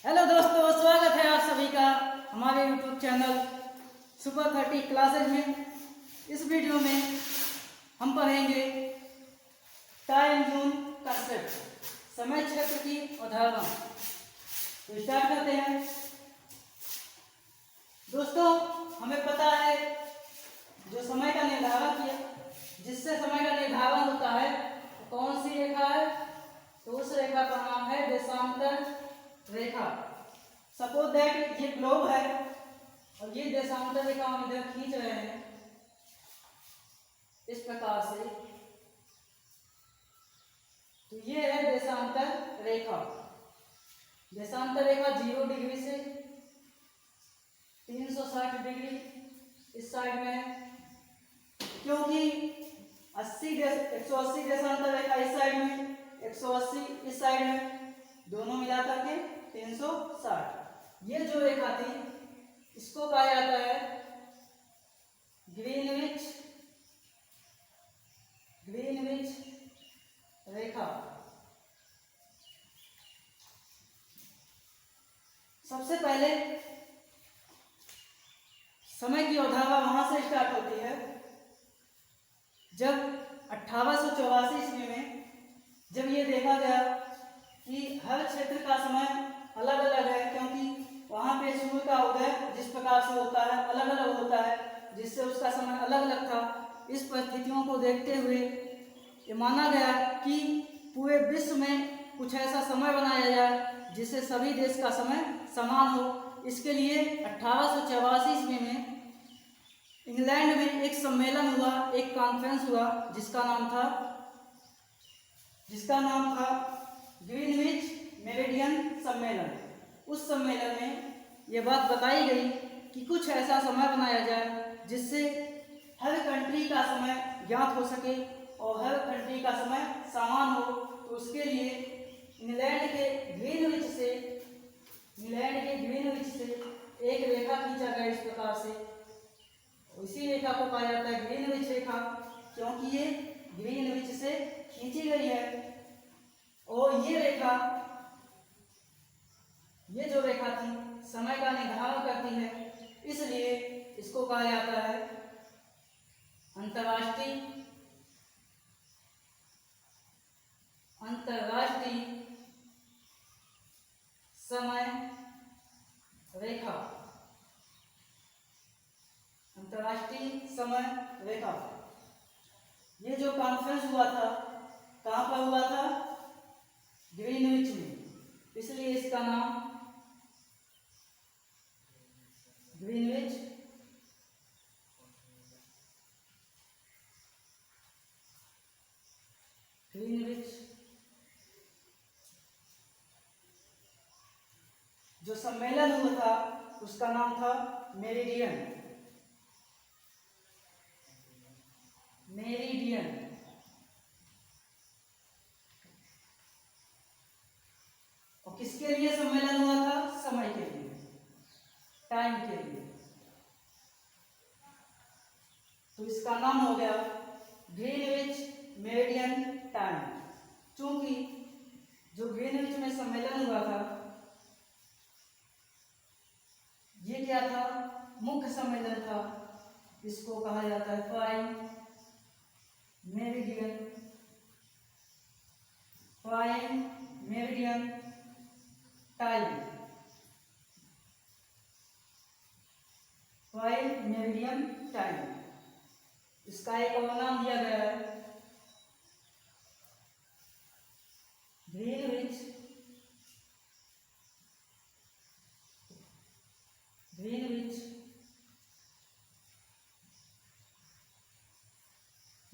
Hello दोस्तों, स्वागत है आप सभी का हमारे यूट्यूब चैनल सुपर 30 क्लासेज में। इस वीडियो में हम पढ़ेंगे टाइम जोन कंसेप्ट, समय क्षेत्र की अवधारणा। तो स्टार्ट करते हैं। दोस्तों, हमें पता है जो समय का निर्धारण किया, जिससे समय का निर्धारण होता है तो कौन सी रेखा है, तो उस रेखा का नाम है देशांतर रेखा। सपोज दैट ये ग्लोब है और ये देशांतर रेखा हम इधर खींच रहे हैं इस प्रकार से, तो ये है देशांतर रेखा। देशांतर रेखा 0 डिग्री से 360 डिग्री इस साइड में है, क्योंकि 180 देशांतर रेखा इस साइड में, 180 इस साइड में, दोनों मिला करके 360। ये जो रेखा थी इसको कहा जाता है ग्रीनविच रेखा। सबसे पहले समय की अवधारणा वहां से स्टार्ट होती है जब 1884 ईस्वी में जब ये देखा गया कि हर क्षेत्र का समय अलग अलग है, क्योंकि वहाँ पे सूर्य का उदय जिस प्रकार से होता है अलग अलग होता है, जिससे उसका समय अलग अलग था। इस परिस्थितियों को देखते हुए ये माना गया कि पूरे विश्व में कुछ ऐसा समय बनाया जाए जिससे सभी देश का समय समान हो। इसके लिए 1884 ईस्वी में इंग्लैंड में एक सम्मेलन हुआ, एक कॉन्फ्रेंस हुआ जिसका नाम था ग्रीनविच मेरिडियन सम्मेलन। उस सम्मेलन में यह बात बताई गई कि कुछ ऐसा समय बनाया जाए जिससे हर कंट्री का समय ज्ञात हो सके और हर कंट्री का समय समान हो। तो उसके लिए इंग्लैंड के ग्रीनविच से एक रेखा खींचा गया इस प्रकार से। इसी रेखा को कहा जाता है ग्रीनविच रेखा, क्योंकि ये ग्रीनविच से खींची गई है। और ये जो रेखा थी समय का निर्धारण करती है, इसलिए इसको कहा जाता है अंतर्राष्ट्रीय समय रेखा। अंतर्राष्ट्रीय समय रेखा। ये जो कॉन्फ्रेंस हुआ था कहाँ पर हुआ था? ग्रीनविच में, इसलिए इसका नाम ग्रीनविच जो सम्मेलन हुआ था उसका नाम था मेरिडियन। और किसके लिए सम्मेलन हुआ था? समय के लिए, टाइम के लिए। तो इसका नाम हो गया ग्रीनविच मेरिडियन टाइम। चूंकि जो ग्रीनविच में सम्मेलन हुआ था ये क्या था? मुख्य सम्मेलन था। इसको कहा जाता है प्राइम मेरिडियन टाइम। इसका एक और नाम दिया गया है ग्रीनविच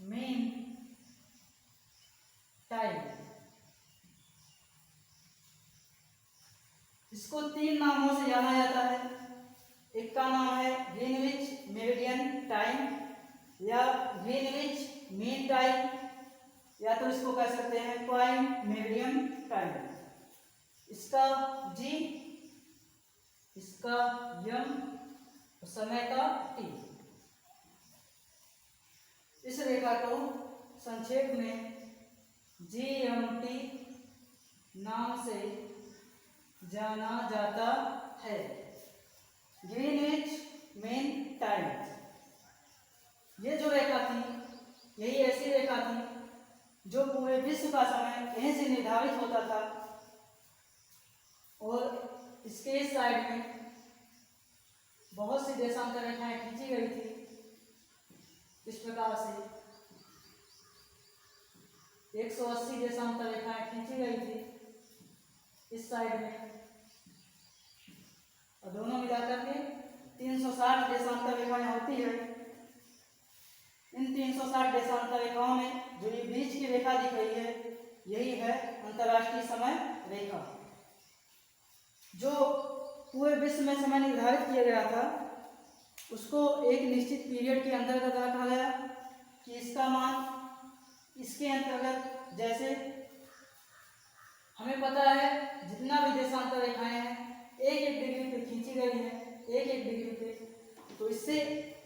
मीन टाइम। इसको 3 नामों से जाना जाता है। एक का नाम है ग्रीनविच मेरिडियन टाइम या ग्रीनविच मीन टाइम, या तो इसको कह सकते हैं प्राइम मेरिडियन टाइम। इसका जी, इसका यम, समय का टी। इस रेखा को संक्षेप में GMT नाम से जाना जाता है। Greenwich mean time. ये जो रेखा थी, यही ऐसी रेखा थी जो पूरे विश्व का समय यहीं से निर्धारित होता था, और इसके इस साइड में बहुत सी देशांतर रेखाएं खींची गई थी। इस प्रकार से 180 देशांतर रेखाएं खींची गई थी इस साइड में, और दोनों मिलाकर के 360 देशांतर रेखाएं होती है। इन 360 देशांतर रेखाओं में जो ये बीच की रेखा दिख रही है, यही है अंतर्राष्ट्रीय समय रेखा। जो पूरे विश्व में समय निर्धारित किया गया था, उसको एक निश्चित पीरियड के अंतर्गत रखा गया कि इसका मान इसके अंतर्गत, जैसे हमें पता है जितना भी देशांतर रेखाएं हैं एक एक डिग्री पे खींची गई हैं, एक एक डिग्री पे, तो इससे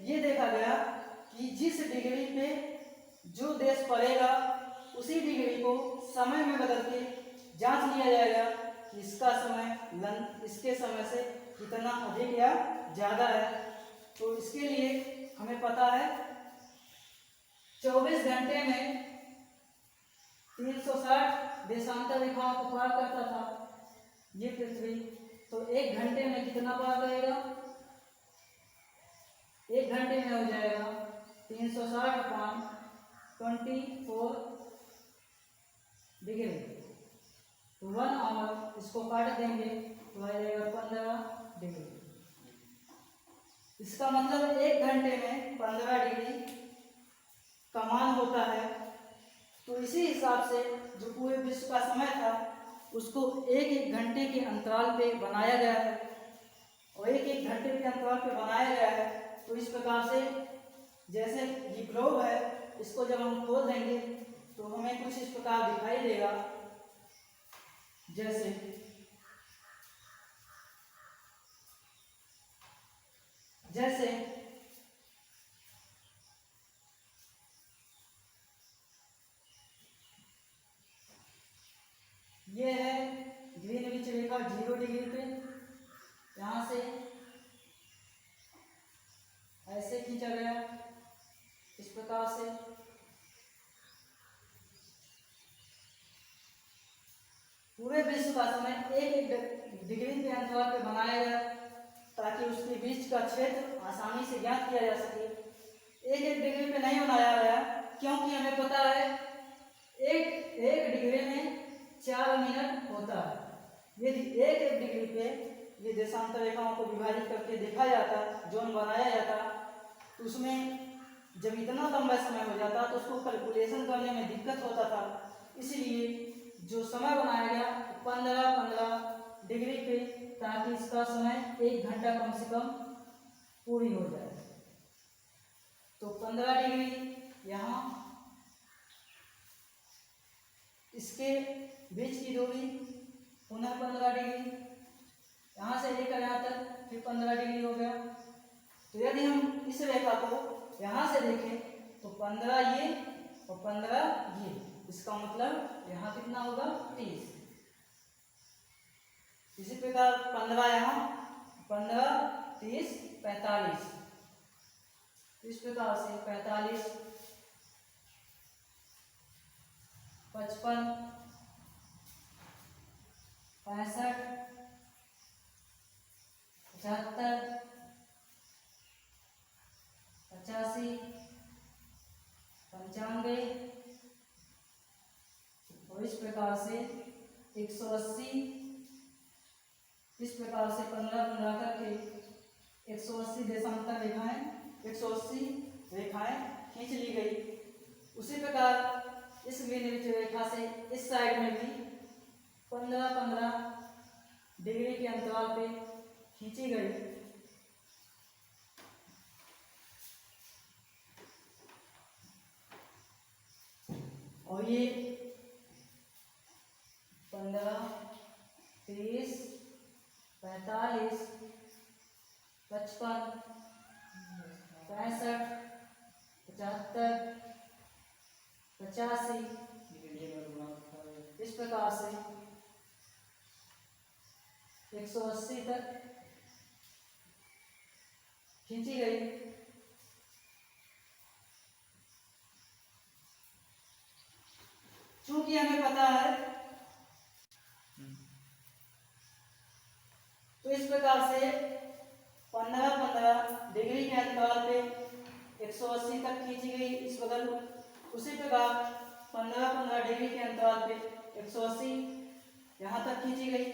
ये देखा गया कि जिस डिग्री पे जो देश पड़ेगा उसी डिग्री को समय में बदल के जांच लिया जाएगा कि इसका समय इसके समय से कितना अधिक या ज़्यादा है। तो इसके लिए हमें पता है 24 घंटे में 360 देशांतर रेखाओं को पार करता था ये पृथ्वी, तो एक घंटे में कितना पार करेगा? एक घंटे में हो जाएगा 360/24 डिग्री। तो 1 आवर इसको काट देंगे तो आ जाएगा 15 डिग्री। इसका मतलब एक घंटे में 15 डिग्री का मान होता है। तो इसी हिसाब से जो पूरे विश्व का समय था उसको एक एक घंटे के अंतराल पे बनाया गया है, और एक एक घंटे के अंतराल पे बनाया गया है। तो इस प्रकार से जैसे ये ग्लोब है, इसको जब हम खोल देंगे तो हमें कुछ इस प्रकार दिखाई देगा। जैसे जैसे ये है ग्रीनविच रेखा 0 डिग्री पे, यहाँ से ऐसे खींचा गया इस प्रकार से। पूरे विश्व का समय एक एक डिग्री के अंतराल पे बनाया गया ताकि उसके बीच का क्षेत्र आसानी से ज्ञात किया जा सके। एक एक डिग्री पे नहीं बनाया गया क्योंकि हमें पता है एक डिग्री में 4 मिनट होता है। यदि एक एक डिग्री पे ये देशांतर रेखाओं को विभाजित करके देखा जाता, जोन बनाया जाता, तो उसमें जब इतना लंबा समय हो जाता तो उसको कैलकुलेशन करने में दिक्कत होता था। इसलिए जो समय बनाया गया 15-15 डिग्री पे, ताकि इसका समय 1 घंटा कम से कम पूरी हो जाए। तो 15 डिग्री यहाँ, इसके बीच की दूरी पुनः 15 डिग्री, यहाँ से लेकर यहाँ तक फिर 15 डिग्री हो गया। तो यदि हम इस रेखा को यहाँ से देखें तो 15 ये और 15 ये, इसका मतलब यहाँ कितना होगा? 30। इसी प्रकार 15 यहाँ, 15, 30, 45। इस प्रकार से 45, 55, 65, 75, 85, 95 और इस प्रकार से 180। इस प्रकार से 15-15 करके 180 देशांतर रेखाएं, 180 रेखाएं खींच ली गई। उसी प्रकार इस ग्रीनविच रेखा से इस साइड में भी 15-15 डिग्री के अंतराल पे खींची गई। और ये 15, 30, 45, 55, 65, 75, 85 इस प्रकार से 180 तक खींची गई। चूंकि हमें पता है तो इस प्रकार से 15-15 डिग्री के अंतराल पे 180 तक खींची गई इस बगल। उसी प्रकार 15-15 डिग्री के अंतराल पे 180 यहाँ तक खींची गई।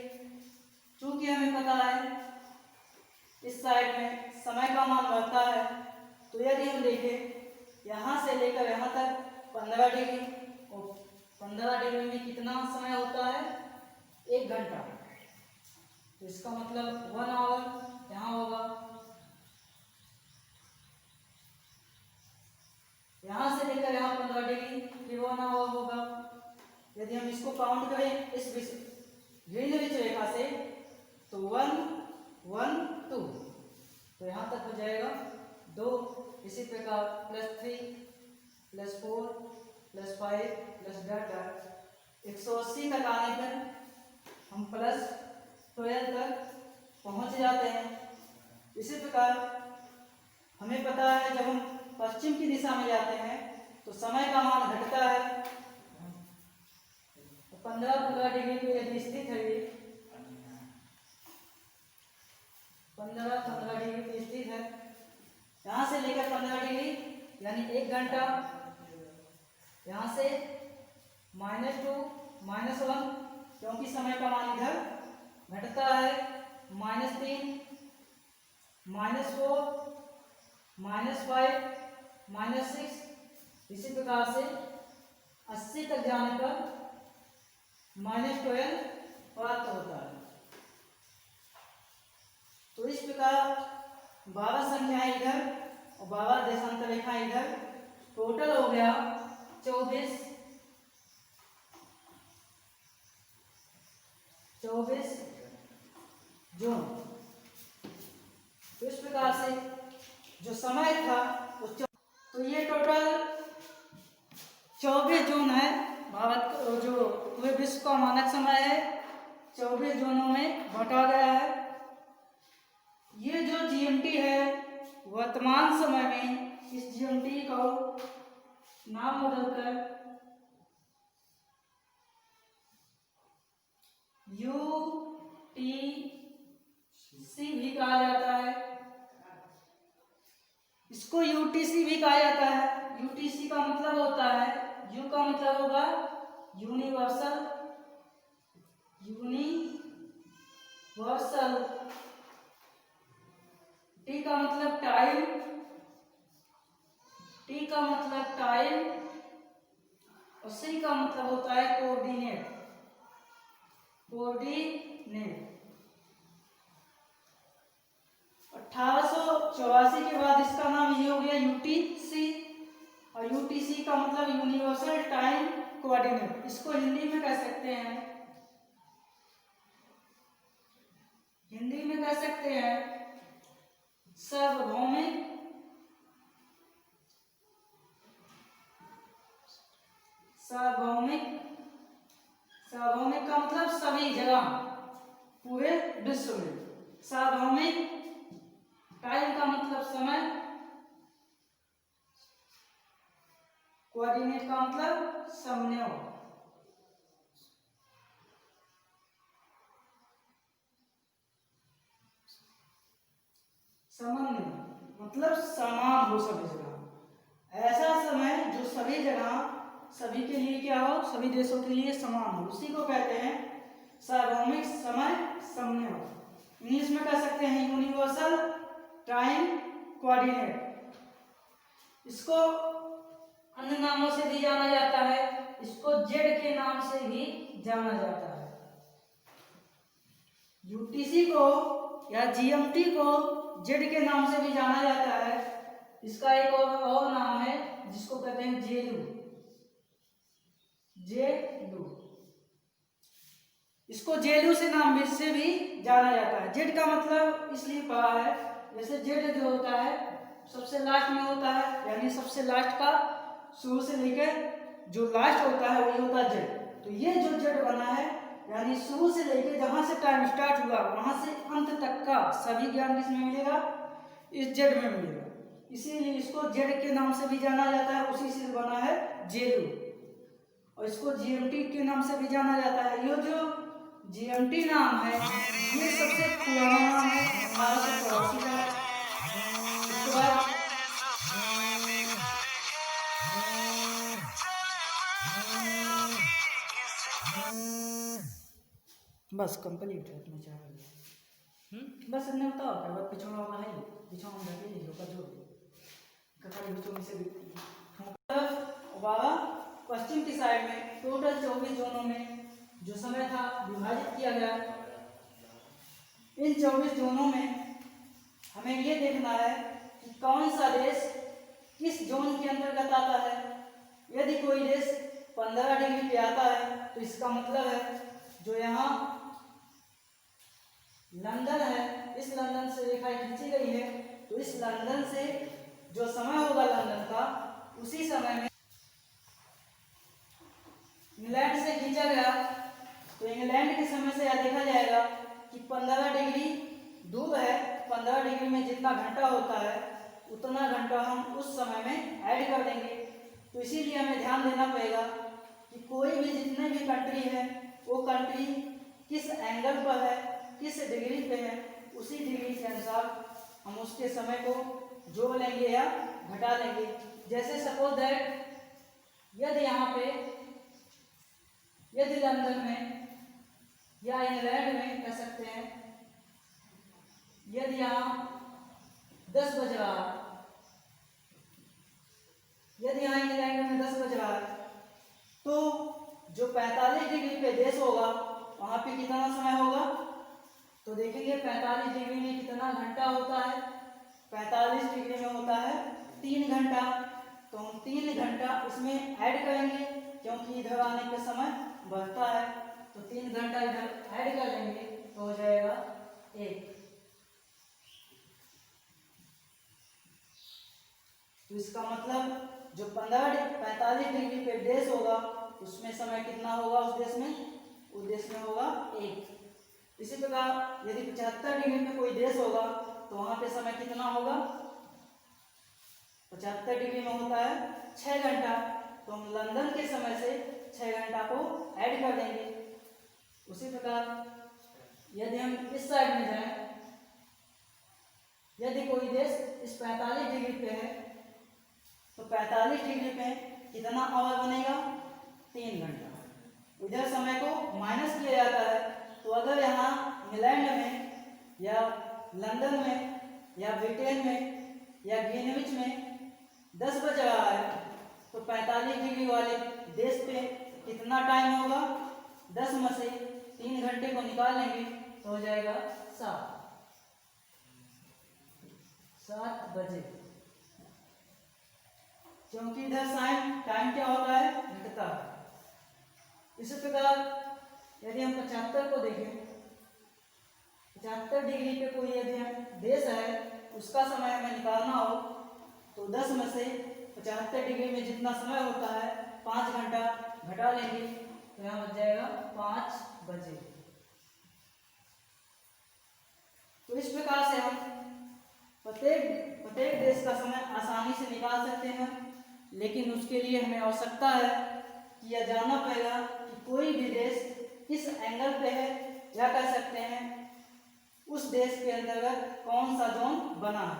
चूंकि हमें पता है इस साइड में समय का मान बढ़ता है, तो यदि हम देखें यहाँ से लेकर यहाँ तक 15 डिग्री, और 15 डिग्री में कितना समय होता है? 1 घंटा। तो इसका मतलब 1 आवर यहाँ होगा। यहाँ से लेकर यहाँ 15 डिग्री, फिर 1 आवर होगा। यदि हम इसको काउंट करें इस ग्रीनविच रेखा से, तो 1 1 2, तो यहाँ तक हो जाएगा 2। इसी प्रकार +3 +4 +5 +डेल्टा 180 तक आने पर हम +12 तक पहुँच जाते हैं। इसी प्रकार हमें पता है जब हम पश्चिम की दिशा में जाते हैं तो समय का मान घटता है। 15-15 डिग्री पे यदि स्थित है, ये 15-15 डिग्री पे स्थित है, यहाँ से लेकर 15 डिग्री यानी 1 घंटा, यहाँ से -2 -1 क्योंकि समय का मान इधर घटता है, -3 -4 -5 -6। इसी प्रकार से 80 तक जाने पर -12 प्राप्त होता है। तो इस प्रकार 12 संख्याएं इधर और 12 देशांतर रेखाएं इधर, टोटल हो गया 24 जोन। तो इस प्रकार से जो समय था तो ये टोटल 24 जोन है। भारत जो पूरे विश्व का मानक समय है 24 जोनों में बांटा गया है। ये जो जीएमटी है वर्तमान समय में इस जीएमटी का नाम बदलकर यूटीसी भी कहा जाता है। इसको यूटीसी भी कहा जाता है। यूटीसी का मतलब होता है, यू का मतलब होगा यूनिवर्सल, टी का मतलब टाइम, और सी का मतलब होता है कोऑर्डिनेट। 1884 के बाद इसका नाम ये हो गया यूटीसी, और यूटीसी का मतलब यूनिवर्सल टाइम कोऑर्डिनेट। इसको हिंदी में कह सकते हैं, सार्वभौमिक का मतलब सभी जगह पूरे विश्व में। सार्वभौमिक टाइम का मतलब समय, कोऑर्डिनेट का मतलब समन्वय। मतलब समान हो सभी जगह, ऐसा समय जो सभी जगह सभी के लिए क्या हो, सभी देशों के लिए समान हो, उसी को कहते हैं सार्वभौमिक समय समन्वय। इंग्लिश में कह सकते हैं यूनिवर्सल टाइम कोऑर्डिनेट। इसको अन्य नामों से भी जाना जाता है, इसको जेड के नाम से भी जाना जाता है। यूटीसी को या जीएमटी को जेड के नाम से भी जाना जाता है। इसका एक और नाम है जिसको कहते हैं जेलू। इसको जेलू से नाम से भी जाना जाता है। जेड का मतलब इसलिए पड़ा है, जैसे जेड जो होता है सबसे लास्ट में होता है, यानी सबसे लास्ट का शुरू से लेकर जो लास्ट होता है वही होता है जेड। तो ये जो जेड बना है यानी शुरू से लेकर जहाँ से टाइम स्टार्ट हुआ वहाँ से अंत तक का सभी ज्ञान किसमें मिलेगा, इस जेड में मिलेगा। इसीलिए इसको जेड के नाम से भी जाना जाता है, उसी से बना है जेडू, और इसको जीएमटी के नाम से भी जाना जाता है। ये जो जीएमटी नाम है ये सबसे पुराना नाम है, 1884 का है। उसके बाद बस कंप्लीट है इतना चाह बस इतने बताओ क्या बात पिछड़ा वाला है, पिछड़ा लगे नहीं होगा जो कपड़े बीचों में से पश्चिम की साइड में टोटल 24 जोनों में जो समय था विभाजित किया गया। इन 24 जोनों में हमें ये देखना है कि कौन सा देश किस जोन के अंतर्गत आता है। यदि कोई देश 15 डिग्री पे आता है तो इसका मतलब है जो यहाँ लंदन है, इस लंदन से रेखा खींची गई है, तो इस लंदन से जो समय होगा लंदन का उसी समय में इंग्लैंड से खींचा गया, तो इंग्लैंड के समय से यह देखा जाएगा कि 15 डिग्री दूर है। 15 डिग्री में जितना घंटा होता है उतना घंटा हम उस समय में ऐड कर देंगे। तो इसीलिए हमें ध्यान देना पड़ेगा कि कोई भी जितने भी कंट्री है वो कंट्री किस एंगल पर है, किस डिग्री पे है, उसी डिग्री के अनुसार हम उसके समय को जोड़ लेंगे या घटा लेंगे। जैसे सपोज दैट यदि लंदन में या इंग्लैंड में कह सकते हैं, यदि यहाँ 10 बज रहा है, यदि यहाँ इंग्लैंड में 10 बज रहा है तो जो 45 डिग्री पे देश होगा वहाँ पे कितना समय होगा, तो देखेंगे 45 डिग्री में कितना घंटा होता है। 45 डिग्री में होता है 3 घंटा, तो हम 3 घंटा इसमें ऐड करेंगे क्योंकि इधर आने पे समय बढ़ता है, तो 3 घंटा इधर ऐड कर लेंगे तो हो जाएगा 1। तो इसका मतलब जो 45 डिग्री पे देश होगा उसमें समय कितना होगा, उस देश में होगा 1। इसी प्रकार यदि 75 डिग्री पे कोई देश होगा तो वहां पे समय कितना होगा, 75 डिग्री में होता है 6 घंटा, तो हम लंदन के समय से 6 घंटा को ऐड कर देंगे। उसी प्रकार यदि हम इस साइड में जाएं, यदि कोई देश इस 45 डिग्री पे है तो 45 डिग्री पे कितना आवर बनेगा, 3 घंटा। इधर समय को माइनस किया जाता है, तो अगर यहाँ इंग्लैंड में या लंदन में या ब्रिटेन में या ग्रीनविच में 10 बज रहा है तो 45 डिग्री वाले देश पे कितना टाइम होगा, 10 में से 3 घंटे को निकाल लेंगे तो हो जाएगा 7 बजे, क्योंकि इधर टाइम क्या होता है, घटता है। इसी प्रकार यदि हम 75 को देखें, 75 डिग्री पे कोई यदि देश है उसका समय हमें निकालना हो तो 10 में से 75 डिग्री में जितना समय होता है 5 घंटा घटा लेंगे तो यहाँ बच जाएगा 5 बजे। तो इस प्रकार से हम प्रत्येक देश का समय आसानी से निकाल सकते हैं, लेकिन उसके लिए हमें आवश्यकता है कि यह जानना पड़ेगा कि कोई भी देश किस एंगल पे है, या कह सकते हैं उस देश के अंतर्गत कौन सा जोन बना है,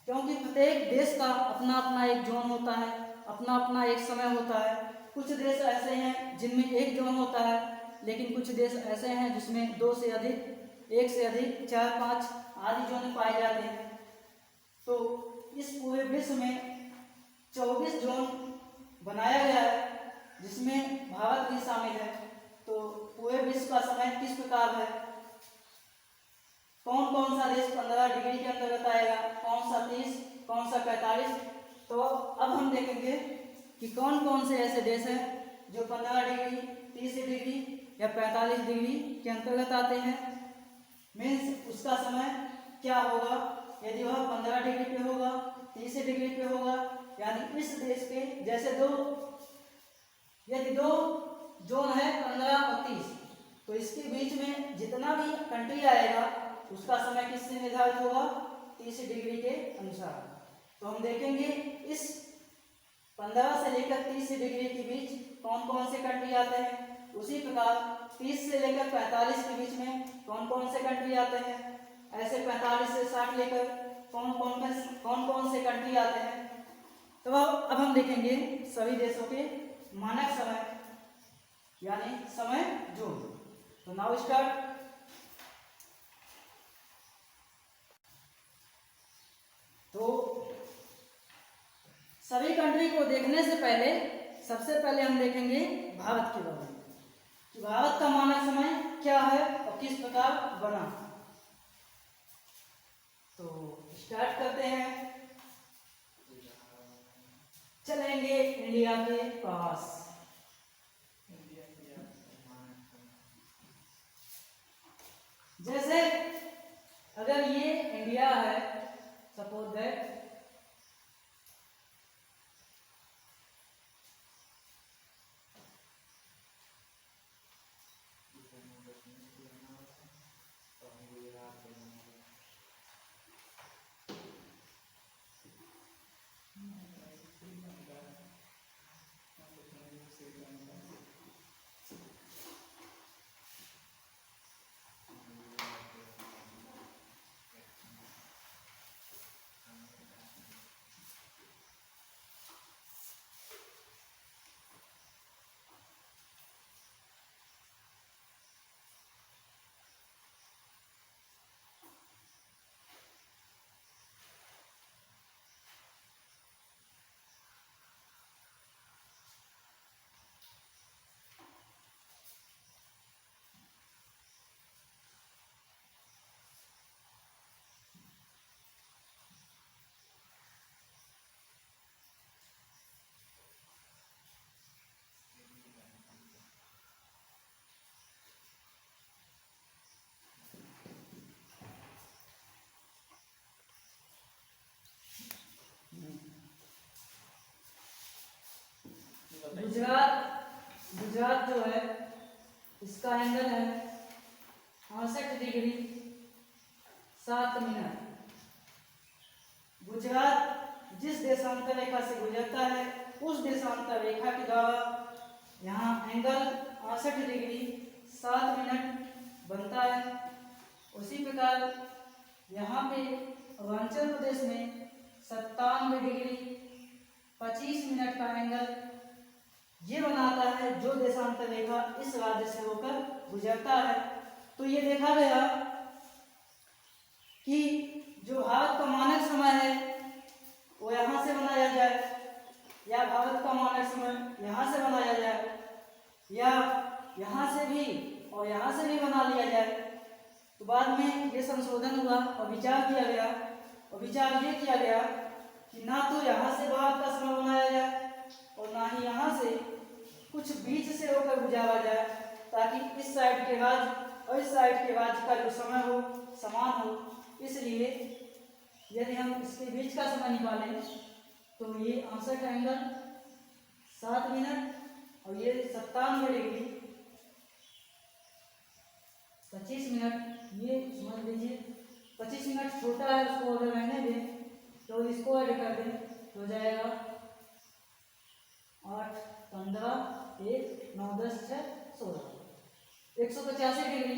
क्योंकि प्रत्येक देश का अपना अपना एक जोन होता है, अपना अपना एक समय होता है। कुछ देश ऐसे हैं जिनमें एक जोन होता है, लेकिन कुछ देश ऐसे हैं जिसमें 2 से अधिक, 1 से अधिक, 4, 5 आदि जोन पाए जाते हैं। तो इस पूरे विश्व में 24 जोन बनाया गया है जिसमें भारत भी शामिल है। तो पूरे विश्व का समय किस प्रकार है, कौन कौन सा देश 15 डिग्री के अंतर्गत आएगा, कौन सा 30, कौन सा 45। तो अब हम देखेंगे कि कौन कौन से ऐसे देश हैं जो 15 डिग्री, 30 डिग्री या 45 डिग्री के अंतर्गत आते हैं। मीन्स उसका समय क्या होगा, यदि वह 15 डिग्री पे होगा, 30 डिग्री पे होगा, यानी इस देश के जैसे यदि 2 जोन है 15 और 30, तो जितना भी कंट्री आएगा उसका समय किससे निर्धारित होगा? 30 डिग्री के अनुसार। तो हम देखेंगे इस 15 से लेकर 30 डिग्री के बीच कौन कौन से कंट्री आते हैं। उसी प्रकार 30 से लेकर 45 के बीच में कौन कौन से कंट्री आते हैं। ऐसे 45 से 60 लेकर कौन कौन से कंट्री आते हैं। तो अब हम देखेंगे सभी देशों के मानक समय यानी समय जोन। तो नाउ स्टार्ट। तो सभी कंट्री को देखने से पहले सबसे पहले हम देखेंगे भारत के बारे में कि भारत का मानक समय क्या है और किस प्रकार बना। तो स्टार्ट करते हैं। चलेंगे इंडिया के पास। जैसे अगर ये इंडिया है, सपोज दैट गुजरात जो है इसका एंगल है 68 डिग्री 7 मिनट। गुजरात जिस देशांतर रेखा से गुजरता है उस देशांतर रेखा के द्वारा यहाँ एंगल 68 डिग्री 7 मिनट बनता है। उसी प्रकार यहाँ पे अरुणाचल प्रदेश में 97 डिग्री 25 मिनट का एंगल ये बनाता है जो देशांतर रेखा इस राज्य से होकर गुजरता है। तो ये देखा गया कि जो भारत का मानक समय है वो यहाँ से बनाया जाए या भारत का मानक समय यहाँ से बनाया जाए या यहाँ से भी और यहाँ से भी बना लिया जाए। तो बाद में ये संशोधन हुआ और विचार किया गया और विचार ये किया गया कि ना तो यहाँ से भारत का समय बनाया जाए और ना ही यहाँ से, कुछ बीच से होकर गुजारा जाए ताकि इस साइड के राज्य और इस साइड के राज्य का जो समय हो समान हो। इसलिए यदि हम इसके बीच का समय निकालें तो ये 68 एंगल 7 मिनट और ये 97 डिग्री 25 मिनट, ये समझ लीजिए 25 मिनट छोटा है, उसको अगर रहने दें तो इसको ऐड कर दें तो हो जाएगा 8 15 1 9 10 6 16 185 डिग्री।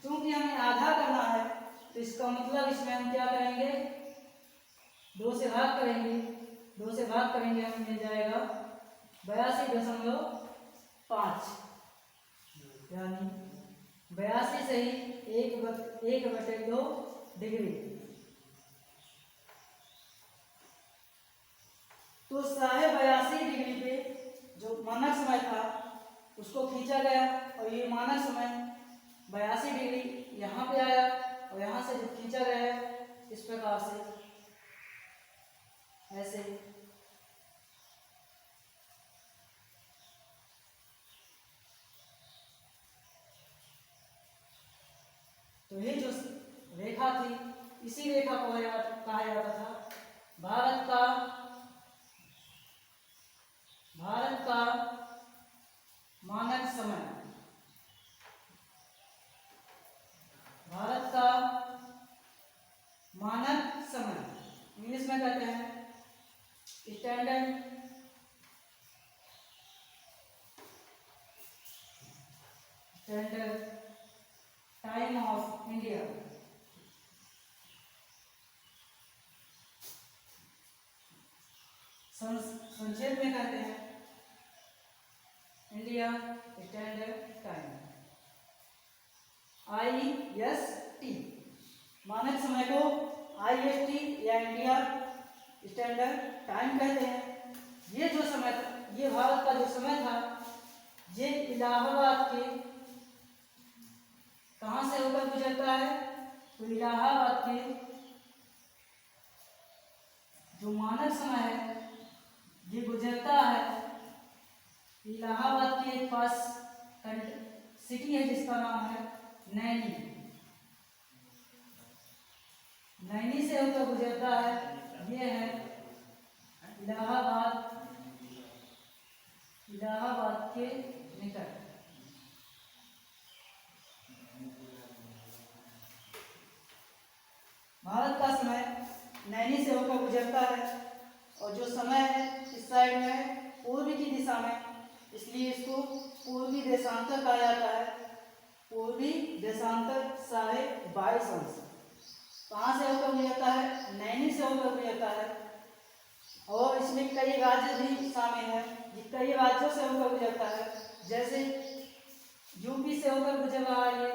चूंकि हमें आधा करना है तो इसका मतलब इसमें हम क्या करेंगे 2 से भाग करेंगे, 2 से भाग करेंगे हमें मिल जाएगा 82.5 यानी 82 से ही 1/2 डिग्री। तो 82.5 डिग्री पे जो मानक समय था उसको खींचा गया और ये मानक समय 82 डिग्री यहाँ पे आया और यहाँ से जो खींचा गया है इस प्रकार से ऐसे। तो ये जो रेखा थी इसी रेखा को कहा जाता था भारत का मानक समय। Standard time of India. संक्षेप में कहते हैं इंडिया स्टैंडर्ड टाइम, IST। मानक समय को IST या इंडिया स्टैंडर्ड टाइम कहते हैं। ये जो समय था, ये भारत का जो समय था, ये इलाहाबाद के कहाँ से होकर गुजरता है? तो इलाहाबाद के जो मानक समय है ये गुजरता है इलाहाबाद के पास सिटी है जिसका नाम है नैनी। नैनी से होकर गुजरता है, ये है इलाहाबाद, इलाहाबाद के निकट। भारत का समय नैनी से होकर गुजरता है और जो समय है इस साइड में है पूर्व की दिशा में, इसलिए इसको पूर्वी देशांतर कहा जाता है। पूर्वी देशांतर 22.5 अंश। कहाँ से होकर गुजरता है? नैनी से होकर गुजरता है। और इसमें कई राज्य भी शामिल हैं, ये कई राज्यों से होकर गुजरता है। जैसे यूपी से होकर गुजर रहा है ये,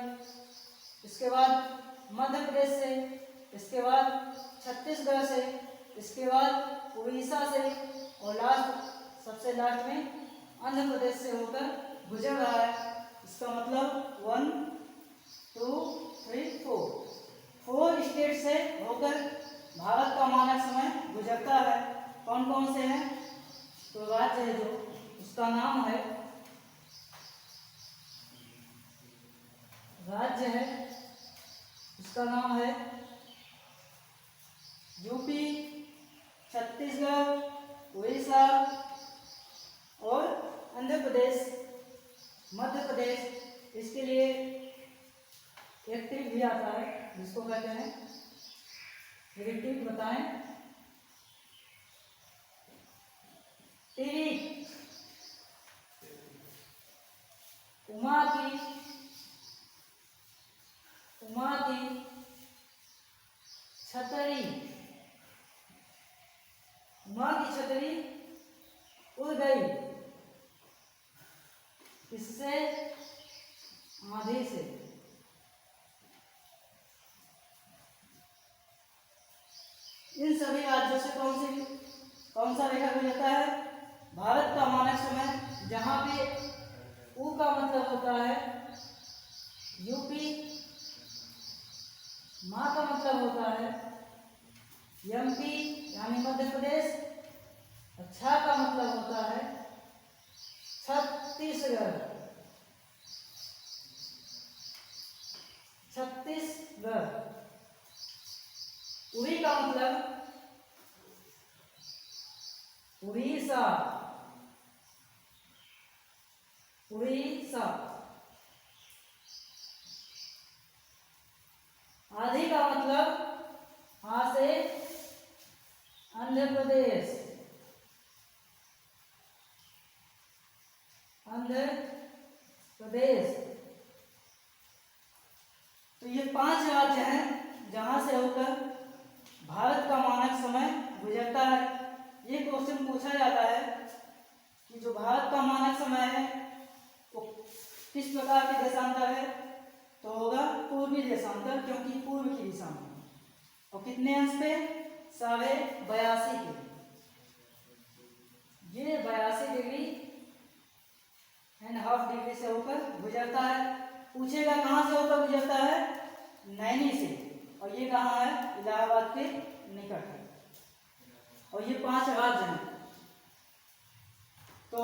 इसके बाद मध्य प्रदेश से, इसके बाद छत्तीसगढ़ से, इसके बाद उड़ीसा से और सबसे लास्ट में आंध्र प्रदेश से होकर गुजर रहा है। इसका मतलब 1 2 3 4 स्टेट से होकर भारत का मानक समय गुजरता है। कौन कौन से हैं? तो राज्य है जो उसका नाम है, राज्य है उसका नाम है यूपी, छत्तीसगढ़, उड़ीसा और आंध्र प्रदेश, मध्य प्रदेश। इसके लिए एक ट्रिक भी आता है जिसको कहते हैं, एक ट्रिक बताएं। टिरिक, उमा की छतरी, उमा की छतरी उड़ गई, किससे? आंधी से। इन सभी राज्यों से कौन सा रेखा गुजरता है? भारत का मानक समय, जहां पे ऊ का मतलब होता है यूपी, माँ का मतलब होता है MP यानी मध्य प्रदेश, अच्छा का मतलब होता है छत्तीसगढ़, छत्तीसगढ़। उड़ी का मतलब उड़ीसा, उड़ीसा। आधी का मतलब आ से आंध्र प्रदेश, आंध्र प्रदेश। तो ये 5 राज्य हैं जहां से होकर भारत का मानक समय गुजरता है। ये क्वेश्चन पूछा जाता है कि जो भारत का मानक समय है वो किस प्रकार के देशांतर है? तो होगा पूर्वी देशांतर, क्योंकि पूर्व की दिशा में। और कितने अंश पे? 82.5 के। ये 82.5 डिग्री से होकर गुजरता है। पूछेगा कहाँ से होकर गुजरता है? नैनी से। और ये कहाँ है? इलाहाबाद के निकट है। और ये 5 राज्य हैं। तो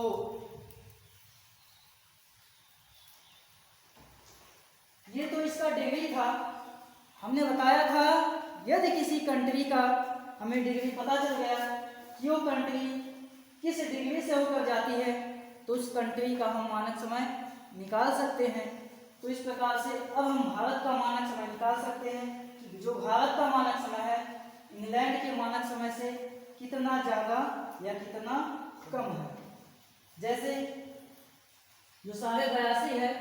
ये तो इसका डिग्री था। हमने बताया था यदि किसी कंट्री का हमें डिग्री पता चल गया कि वो कंट्री किस डिग्री से होकर जाती है तो उस कंट्री का हम मानक समय निकाल सकते हैं। तो इस प्रकार से अब हम भारत का मानक समय निकाल सकते हैं कि जो भारत का मानक समय है इंग्लैंड के मानक समय से कितना ज़्यादा या कितना कम है। जैसे जो 82.5 है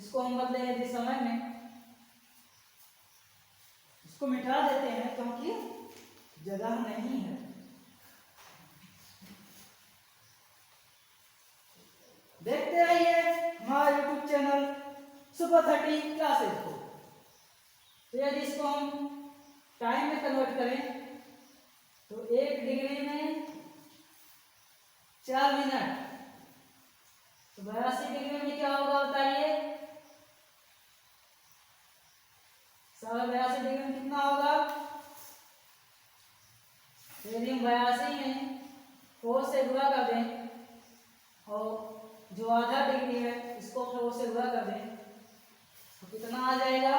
इसको हम बदले यदि समय में, इसको मिटा देते हैं क्योंकि जगह नहीं है। देखते रहिए हमारा यूट्यूब चैनल सुपर 30 क्लासेज को। तो यदि इसको हम टाइम में कन्वर्ट करें तो 1 डिग्री में 4 मिनट, तो 82 डिग्री में क्या होगा बताइए? 82 डिग्री में कितना होगा? यदि हम 82 में 4 से गुणा कर दें और जो आधा डिग्री है इसको 4 से गुणा कर दें तो कितना आ जाएगा?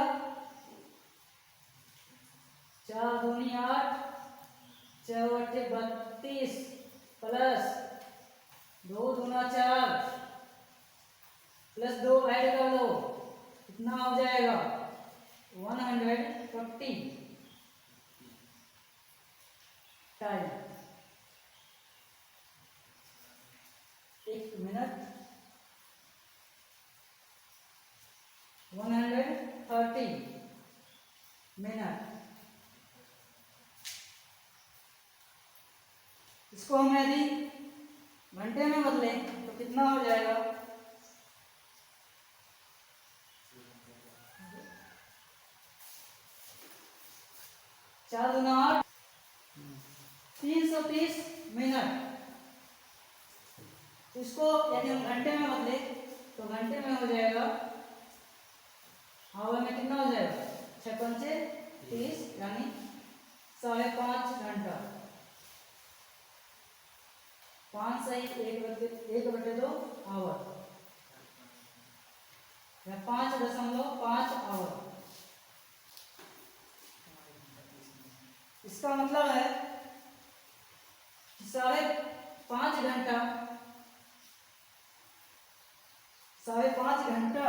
4 दूनी 8, 4 अट्ठे 32 प्लस 2 दूना 4 प्लस 2 ऐड कर दो, कितना हो जाएगा? 140 टाइम। 1 minute 130 minute. इसको हम यदि घंटे में बदलें तो कितना हो जाएगा? 4 दूना 8, 330 मिनट। इसको यदि हम घंटे में बदले तो घंटे में हो जाएगा, आवर में कितना हो जाएगा? 6 पंचे 30 यानी 5.5 घंटा। 5 सही 1/2 आवर या 5.5 आवर। इसका मतलब है कि 5.5 घंटा, 5.5 घंटा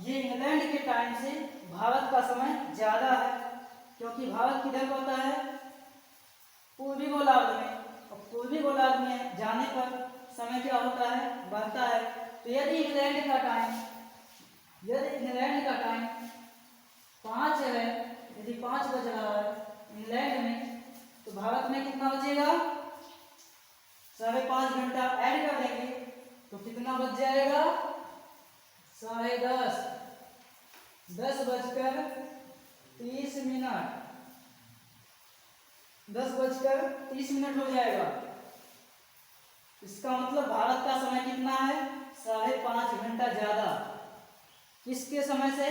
ये इंग्लैंड के टाइम से भारत का समय ज्यादा है, क्योंकि भारत किधर होता है? पूर्वी गोलार्ध में, और पूर्वी गोलार्ध में जाने पर समय क्या होता है? बढ़ता है। तो यदि इंग्लैंड का टाइम 5 है, यदि 5 बज रहा है इंग्लैंड में, तो भारत में कितना बचेगा? 5.5 घंटा ऐड कर देंगे तो कितना बच जाएगा? 10:30, 10:30 मिनट, 10:30 हो जाएगा। इसका मतलब भारत का समय कितना है? 5.5 घंटा ज्यादा। किसके समय से?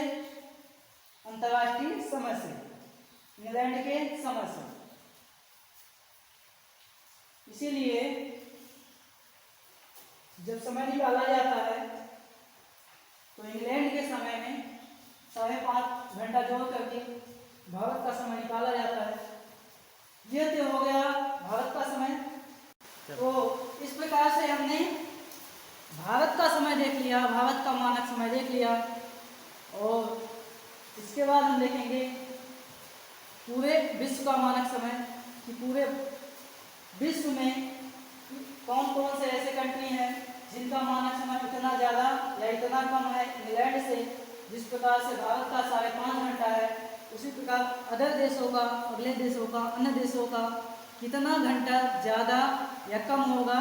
अंतर्राष्ट्रीय समय से, इंग्लैंड के समय से। इसीलिए जब समय निकाला जाता है तो इंग्लैंड के समय में 5.5 घंटा जोड़ करके भारत का समय निकाला जाता है। यह तो हो गया भारत का समय। तो इस प्रकार से हमने भारत का समय देख लिया, भारत का मानक समय देख लिया, और इसके बाद हम देखेंगे पूरे विश्व का मानक समय कि पूरे विश्व में कौन कौन से ऐसे कंट्री हैं जिनका मानक समय इतना ज़्यादा या इतना कम है इंग्लैंड से। जिस प्रकार से भारत का 5.5 घंटा है, उसी प्रकार अदर देशों का, अगले देशों का, अन्य देशों का कितना घंटा ज़्यादा या कम होगा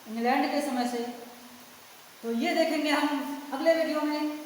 इंग्लैंड के समय से। तो ये देखेंगे हम अगले वीडियो में।